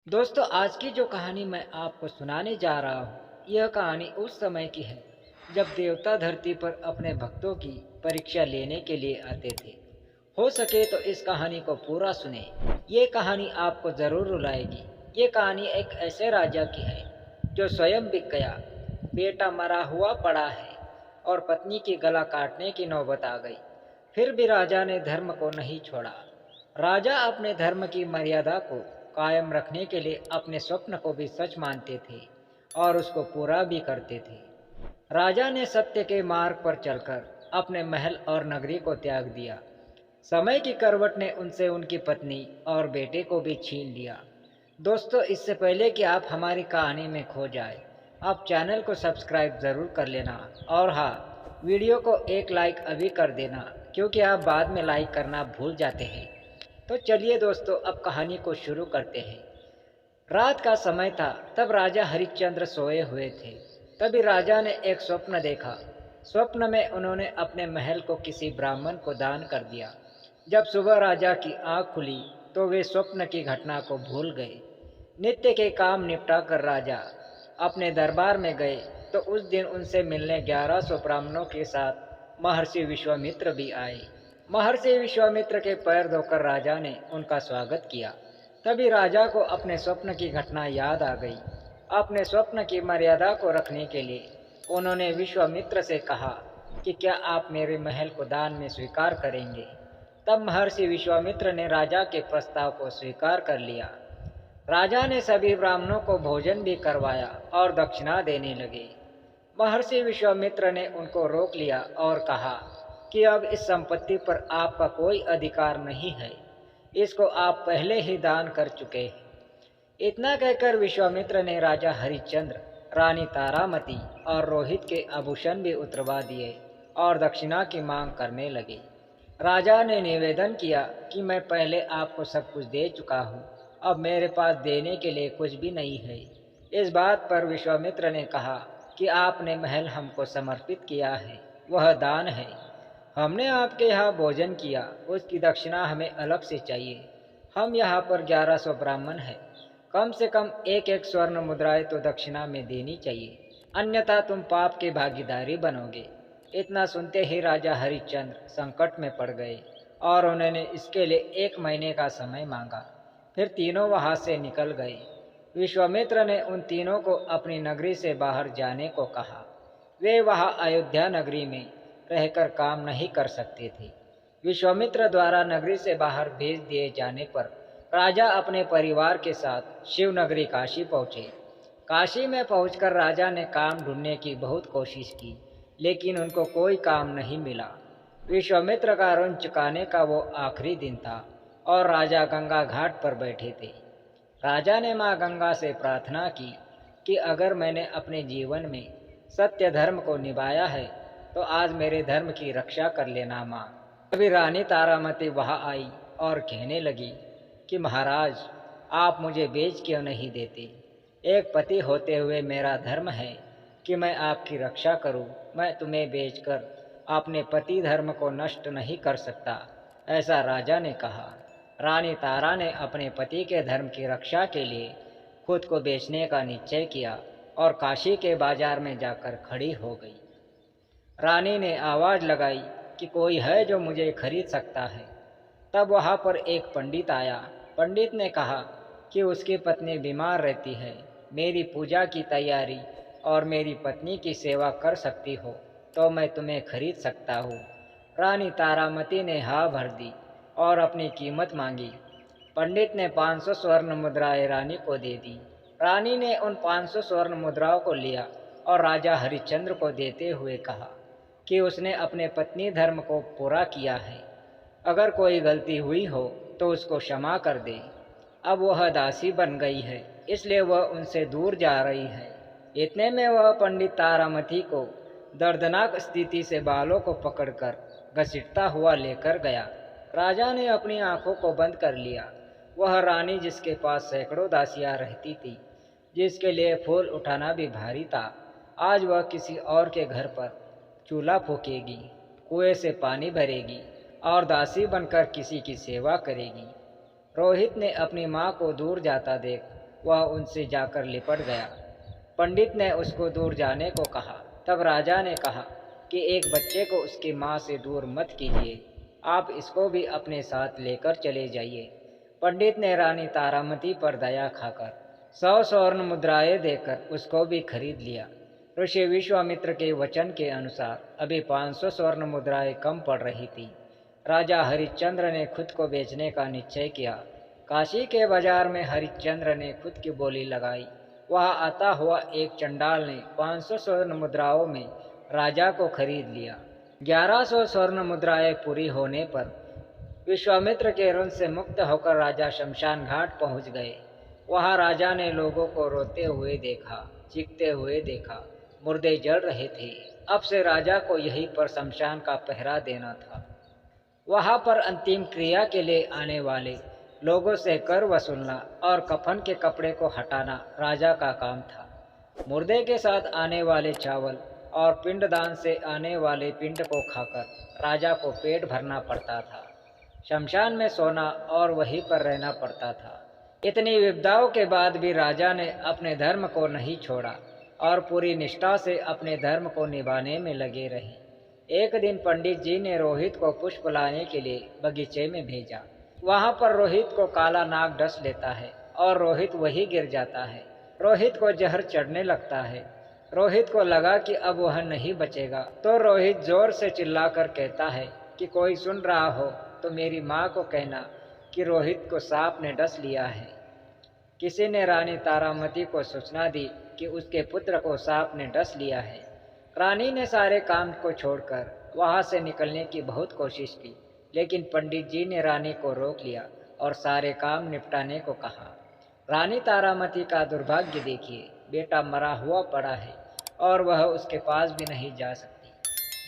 दोस्तों, आज की जो कहानी मैं आपको सुनाने जा रहा हूँ, यह कहानी उस समय की है जब देवता धरती पर अपने भक्तों की परीक्षा लेने के लिए आते थे। हो सके तो इस कहानी को पूरा सुने। ये कहानी आपको जरूर रुलाएगी। ये कहानी एक ऐसे राजा की है जो स्वयं बिक गया, बेटा मरा हुआ पड़ा है और पत्नी की गला काटने की नौबत आ गई। फिर भी राजा ने धर्म को नहीं छोड़ा। राजा अपने धर्म की मर्यादा को कायम रखने के लिए अपने स्वप्न को भी सच मानते थे और उसको पूरा भी करते थे। राजा ने सत्य के मार्ग पर चलकर अपने महल और नगरी को त्याग दिया। समय की करवट ने उनसे उनकी पत्नी और बेटे को भी छीन लिया। दोस्तों, इससे पहले कि आप हमारी कहानी में खो जाए, आप चैनल को सब्सक्राइब ज़रूर कर लेना और हाँ, वीडियो को एक लाइक अभी कर देना, क्योंकि आप बाद में लाइक करना भूल जाते हैं। तो चलिए दोस्तों, अब कहानी को शुरू करते हैं। रात का समय था, तब राजा हरिश्चंद्र सोए हुए थे। तभी राजा ने एक स्वप्न देखा। स्वप्न में उन्होंने अपने महल को किसी ब्राह्मण को दान कर दिया। जब सुबह राजा की आंख खुली तो वे स्वप्न की घटना को भूल गए। नित्य के काम निपटा कर राजा अपने दरबार में गए तो उस दिन उनसे मिलने 1100 ब्राह्मणों के साथ महर्षि विश्वामित्र भी आए। महर्षि विश्वामित्र के पैर धोकर राजा ने उनका स्वागत किया। तभी राजा को अपने स्वप्न की घटना याद आ गई। अपने स्वप्न की मर्यादा को रखने के लिए उन्होंने विश्वामित्र से कहा कि क्या आप मेरे महल को दान में स्वीकार करेंगे। तब महर्षि विश्वामित्र ने राजा के प्रस्ताव को स्वीकार कर लिया। राजा ने सभी ब्राह्मणों को भोजन भी करवाया और दक्षिणा देने लगे। महर्षि विश्वामित्र ने उनको रोक लिया और कहा कि अब इस संपत्ति पर आपका कोई अधिकार नहीं है, इसको आप पहले ही दान कर चुके हैं। इतना कहकर विश्वामित्र ने राजा हरिश्चंद्र, रानी तारामती और रोहित के आभूषण भी उतरवा दिए और दक्षिणा की मांग करने लगे। राजा ने निवेदन किया कि मैं पहले आपको सब कुछ दे चुका हूँ, अब मेरे पास देने के लिए कुछ भी नहीं है। इस बात पर विश्वामित्र ने कहा कि आपने महल हमको समर्पित किया है, वह दान है। हमने आपके यहाँ भोजन किया, उसकी दक्षिणा हमें अलग से चाहिए। हम यहाँ पर 1100 ब्राह्मण हैं, कम से कम एक एक स्वर्ण मुद्राएं तो दक्षिणा में देनी चाहिए, अन्यथा तुम पाप के भागीदारी बनोगे। इतना सुनते ही राजा हरिश्चंद्र संकट में पड़ गए और उन्होंने इसके लिए 1 महीने का समय मांगा। फिर तीनों वहां से निकल गए। विश्वामित्र ने उन तीनों को अपनी नगरी से बाहर जाने को कहा। वे वहां अयोध्या नगरी में रहकर काम नहीं कर सकते थे। विश्वामित्र द्वारा नगरी से बाहर भेज दिए जाने पर राजा अपने परिवार के साथ शिव नगरी काशी पहुँचे। काशी में पहुंचकर राजा ने काम ढूंढने की बहुत कोशिश की, लेकिन उनको कोई काम नहीं मिला। विश्वामित्र का ऋण चुकाने का वो आखिरी दिन था और राजा गंगा घाट पर बैठे थे। राजा ने माँ गंगा से प्रार्थना की कि अगर मैंने अपने जीवन में सत्य धर्म को निभाया है तो आज मेरे धर्म की रक्षा कर लेना माँ। तभी रानी तारामती वहाँ आई और कहने लगी कि महाराज, आप मुझे बेच क्यों नहीं देते। एक पति होते हुए मेरा धर्म है कि मैं आपकी रक्षा करूं। मैं तुम्हें बेचकर अपने पति धर्म को नष्ट नहीं कर सकता, ऐसा राजा ने कहा। रानी तारा ने अपने पति के धर्म की रक्षा के लिए खुद को बेचने का निश्चय किया और काशी के बाजार में जाकर खड़ी हो गई। रानी ने आवाज़ लगाई कि कोई है जो मुझे खरीद सकता है। तब वहाँ पर एक पंडित आया। पंडित ने कहा कि उसकी पत्नी बीमार रहती है, मेरी पूजा की तैयारी और मेरी पत्नी की सेवा कर सकती हो तो मैं तुम्हें खरीद सकता हूँ। रानी तारामती ने हाँ भर दी और अपनी कीमत मांगी। पंडित ने 500 स्वर्ण मुद्राएं रानी को दे दी। रानी ने उन 500 स्वर्ण मुद्राओं को लिया और राजा हरिश्चंद्र को देते हुए कहा कि उसने अपने पत्नी धर्म को पूरा किया है, अगर कोई गलती हुई हो तो उसको क्षमा कर दे। अब वह दासी बन गई है, इसलिए वह उनसे दूर जा रही है। इतने में वह पंडित तारामती को दर्दनाक स्थिति से बालों को पकड़कर घसीटता हुआ लेकर गया। राजा ने अपनी आंखों को बंद कर लिया। वह रानी जिसके पास सैकड़ों दासियां रहती थी, जिसके लिए फूल उठाना भी भारी था, आज वह किसी और के घर पर चूल्हा फूकेगी, कुएं से पानी भरेगी और दासी बनकर किसी की सेवा करेगी। रोहित ने अपनी माँ को दूर जाता देख वह उनसे जाकर लिपट गया। पंडित ने उसको दूर जाने को कहा। तब राजा ने कहा कि एक बच्चे को उसकी माँ से दूर मत कीजिए, आप इसको भी अपने साथ लेकर चले जाइए। पंडित ने रानी तारामती पर दया खाकर 100 स्वर्ण मुद्राएं देकर उसको भी खरीद लिया। ऋषि विश्वामित्र के वचन के अनुसार अभी 500 स्वर्ण मुद्राएं कम पड़ रही थी। राजा हरिश्चंद्र ने खुद को बेचने का निश्चय किया। काशी के बाजार में हरिश्चंद्र ने खुद की बोली लगाई। वहां आता हुआ एक चंडाल ने 500 स्वर्ण मुद्राओं में राजा को खरीद लिया। 1100 स्वर्ण मुद्राएं पूरी होने पर विश्वामित्र के ऋण से मुक्त होकर राजा शमशान घाट पहुंच गए। वहां राजा ने लोगों को रोते हुए देखा, चीखते हुए देखा, मुर्दे जल रहे थे। अब से राजा को यहीं पर शमशान का पहरा देना था। वहां पर अंतिम क्रिया के लिए आने वाले लोगों से कर वसूलना और कफन के कपड़े को हटाना राजा का काम था। मुर्दे के साथ आने वाले चावल और पिंडदान से आने वाले पिंड को खाकर राजा को पेट भरना पड़ता था। शमशान में सोना और वहीं पर रहना पड़ता था। इतनी विपदाओं के बाद भी राजा ने अपने धर्म को नहीं छोड़ा और पूरी निष्ठा से अपने धर्म को निभाने में लगे रहे। एक दिन पंडित जी ने रोहित को पुष्प लाने के लिए बगीचे में भेजा। वहां पर रोहित को काला नाग डस लेता है और रोहित वही गिर जाता है। रोहित को जहर चढ़ने लगता है। रोहित को लगा कि अब वह नहीं बचेगा, तो रोहित जोर से चिल्लाकर कहता है कि कोई सुन रहा हो तो मेरी माँ को कहना कि रोहित को सांप ने डस लिया है। किसी ने रानी तारामती को सूचना दी कि उसके पुत्र को सांप ने डस लिया है। रानी ने सारे काम को छोड़कर वहां से निकलने की बहुत कोशिश की, लेकिन पंडित जी ने रानी को रोक लिया और सारे काम निपटाने को कहा। रानी तारामती का दुर्भाग्य देखिए, बेटा मरा हुआ पड़ा है और वह उसके पास भी नहीं जा सकती।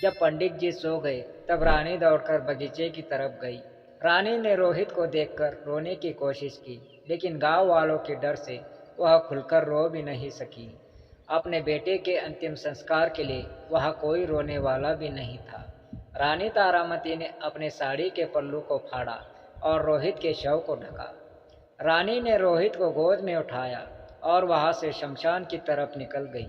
जब पंडित जी सो गए तब रानी दौड़कर बगीचे की तरफ गई। रानी ने रोहित को देखकर रोने की कोशिश की, लेकिन गांव वालों के डर से वह खुलकर रो भी नहीं सकी। अपने बेटे के अंतिम संस्कार के लिए वहाँ कोई रोने वाला भी नहीं था। रानी तारामती ने अपने साड़ी के पल्लू को फाड़ा और रोहित के शव को ढका। रानी ने रोहित को गोद में उठाया और वहाँ से शमशान की तरफ निकल गई।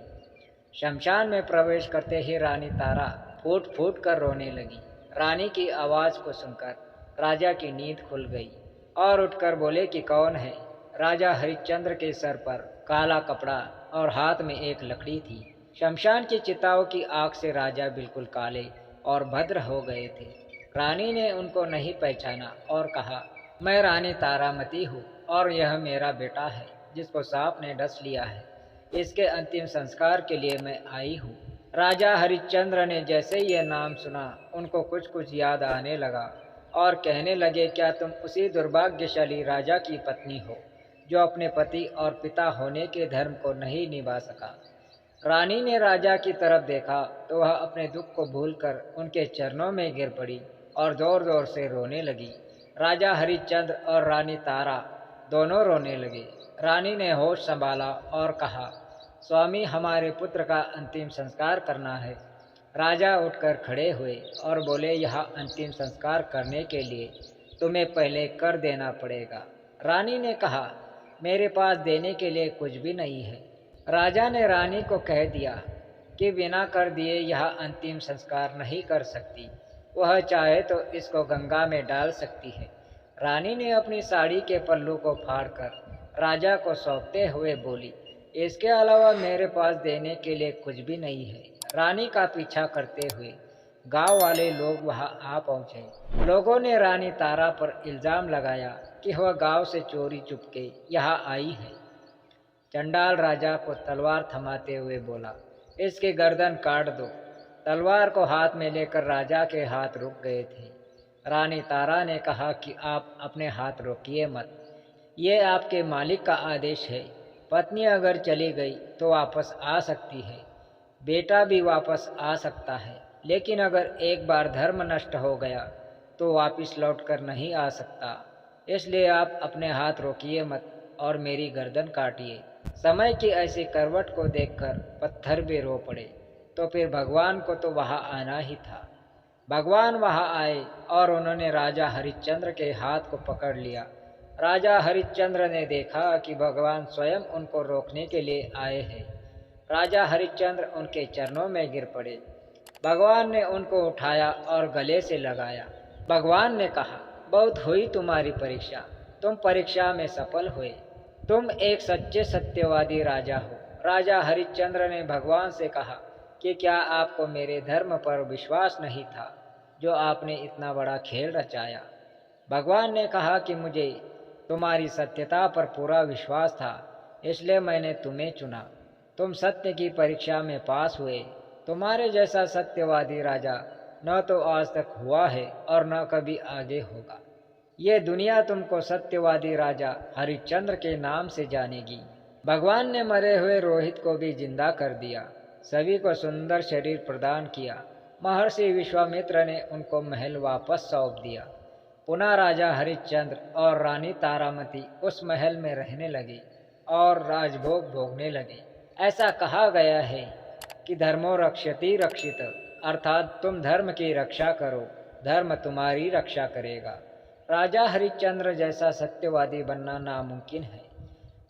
शमशान में प्रवेश करते ही रानी तारा फूट फूट कर रोने लगी। रानी की आवाज़ को सुनकर राजा की नींद खुल गई और उठकर बोले कि कौन है। राजा हरिश्चंद्र के सर पर काला कपड़ा और हाथ में एक लकड़ी थी। शमशान की चिताओं की आग से राजा बिल्कुल काले और भद्र हो गए थे। रानी ने उनको नहीं पहचाना और कहा, मैं रानी तारामती हूँ और यह मेरा बेटा है जिसको सांप ने डस लिया है। इसके अंतिम संस्कार के लिए मैं आई हूँ। राजा हरिश्चंद्र ने जैसे ही यह नाम सुना उनको कुछ कुछ याद आने लगा और कहने लगे, क्या तुम उसी दुर्भाग्यशाली राजा की पत्नी हो जो अपने पति और पिता होने के धर्म को नहीं निभा सका। रानी ने राजा की तरफ देखा तो वह अपने दुख को भूलकर उनके चरणों में गिर पड़ी और जोर जोर से रोने लगी। राजा हरिश्चंद्र और रानी तारा दोनों रोने लगे। रानी ने होश संभाला और कहा, स्वामी, हमारे पुत्र का अंतिम संस्कार करना है। राजा उठकर खड़े हुए और बोले, यह अंतिम संस्कार करने के लिए तुम्हें पहले कर देना पड़ेगा। रानी ने कहा, मेरे पास देने के लिए कुछ भी नहीं है। राजा ने रानी को कह दिया कि बिना कर दिए यह अंतिम संस्कार नहीं कर सकती। वह चाहे तो इसको गंगा में डाल सकती है। रानी ने अपनी साड़ी के पल्लू को फाड़कर राजा को सौंपते हुए बोली, इसके अलावा मेरे पास देने के लिए कुछ भी नहीं है। रानी का पीछा करते हुए गांव वाले लोग वहां आ पहुंचे। लोगों ने रानी तारा पर इल्जाम लगाया कि वह गांव से चोरी चुपके यहाँ आई है। चंडाल राजा को तलवार थमाते हुए बोला, इसकी गर्दन काट दो। तलवार को हाथ में लेकर राजा के हाथ रुक गए थे। रानी तारा ने कहा कि आप अपने हाथ रोकिए मत, ये आपके मालिक का आदेश है। पत्नी अगर चली गई तो वापस आ सकती है, बेटा भी वापस आ सकता है, लेकिन अगर एक बार धर्म नष्ट हो गया तो वापस लौटकर नहीं आ सकता। इसलिए आप अपने हाथ रोकिए मत और मेरी गर्दन काटिए। समय की ऐसी करवट को देखकर पत्थर भी रो पड़े। तो फिर भगवान को तो वहाँ आना ही था। भगवान वहाँ आए और उन्होंने राजा हरिश्चंद्र के हाथ को पकड़ लिया। राजा हरिश्चंद्र ने देखा कि भगवान स्वयं उनको रोकने के लिए आए हैं। राजा हरिश्चंद्र उनके चरणों में गिर पड़े। भगवान ने उनको उठाया और गले से लगाया। भगवान ने कहा, बहुत हुई तुम्हारी परीक्षा, तुम परीक्षा में सफल हुए। तुम एक सच्चे सत्यवादी राजा हो। राजा हरिश्चंद्र ने भगवान से कहा कि क्या आपको मेरे धर्म पर विश्वास नहीं था, जो आपने इतना बड़ा खेल रचाया। भगवान ने कहा कि मुझे तुम्हारी सत्यता पर पूरा विश्वास था, इसलिए मैंने तुम्हें चुना। तुम सत्य की परीक्षा में पास हुए। तुम्हारे जैसा सत्यवादी राजा न तो आज तक हुआ है और न कभी आगे होगा। ये दुनिया तुमको सत्यवादी राजा हरिश्चंद्र के नाम से जानेगी। भगवान ने मरे हुए रोहित को भी जिंदा कर दिया, सभी को सुंदर शरीर प्रदान किया। महर्षि विश्वामित्र ने उनको महल वापस सौंप दिया। पुनः राजा हरिश्चंद्र और रानी तारामती उस महल में रहने लगे और राजभोग भोगने लगे। ऐसा कहा गया है कि धर्मो रक्षति रक्षित, अर्थात तुम धर्म की रक्षा करो, धर्म तुम्हारी रक्षा करेगा। राजा हरिश्चंद्र जैसा सत्यवादी बनना नामुमकिन है।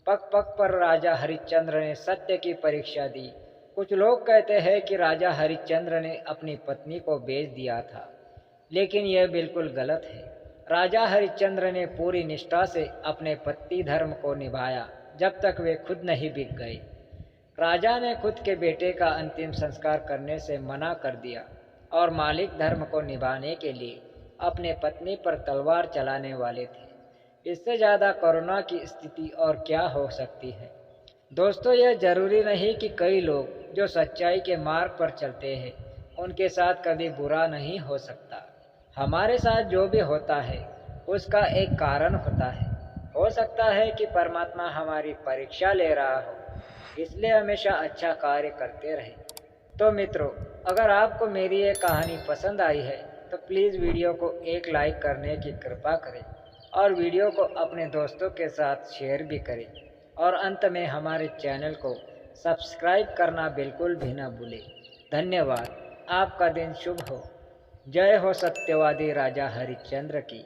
पग पग पर राजा हरिश्चंद्र ने सत्य की परीक्षा दी। कुछ लोग कहते हैं कि राजा हरिश्चंद्र ने अपनी पत्नी को बेच दिया था, लेकिन यह बिल्कुल गलत है। राजा हरिश्चंद्र ने पूरी निष्ठा से अपने पति धर्म को निभाया जब तक वे खुद नहीं बिक गए। राजा ने खुद के बेटे का अंतिम संस्कार करने से मना कर दिया और मालिक धर्म को निभाने के लिए अपने पत्नी पर तलवार चलाने वाले थे। इससे ज़्यादा करुणा की स्थिति और क्या हो सकती है। दोस्तों, यह जरूरी नहीं कि कई लोग जो सच्चाई के मार्ग पर चलते हैं उनके साथ कभी बुरा नहीं हो सकता। हमारे साथ जो भी होता है उसका एक कारण होता है। हो सकता है कि परमात्मा हमारी परीक्षा ले रहा हो, इसलिए हमेशा अच्छा कार्य करते रहें। तो मित्रों, अगर आपको मेरी ये कहानी पसंद आई है तो प्लीज़ वीडियो को एक लाइक करने की कृपा करें और वीडियो को अपने दोस्तों के साथ शेयर भी करें। और अंत में हमारे चैनल को सब्सक्राइब करना बिल्कुल भी न भूलें। धन्यवाद। आपका दिन शुभ हो। जय हो सत्यवादी राजा हरिश्चंद्र की।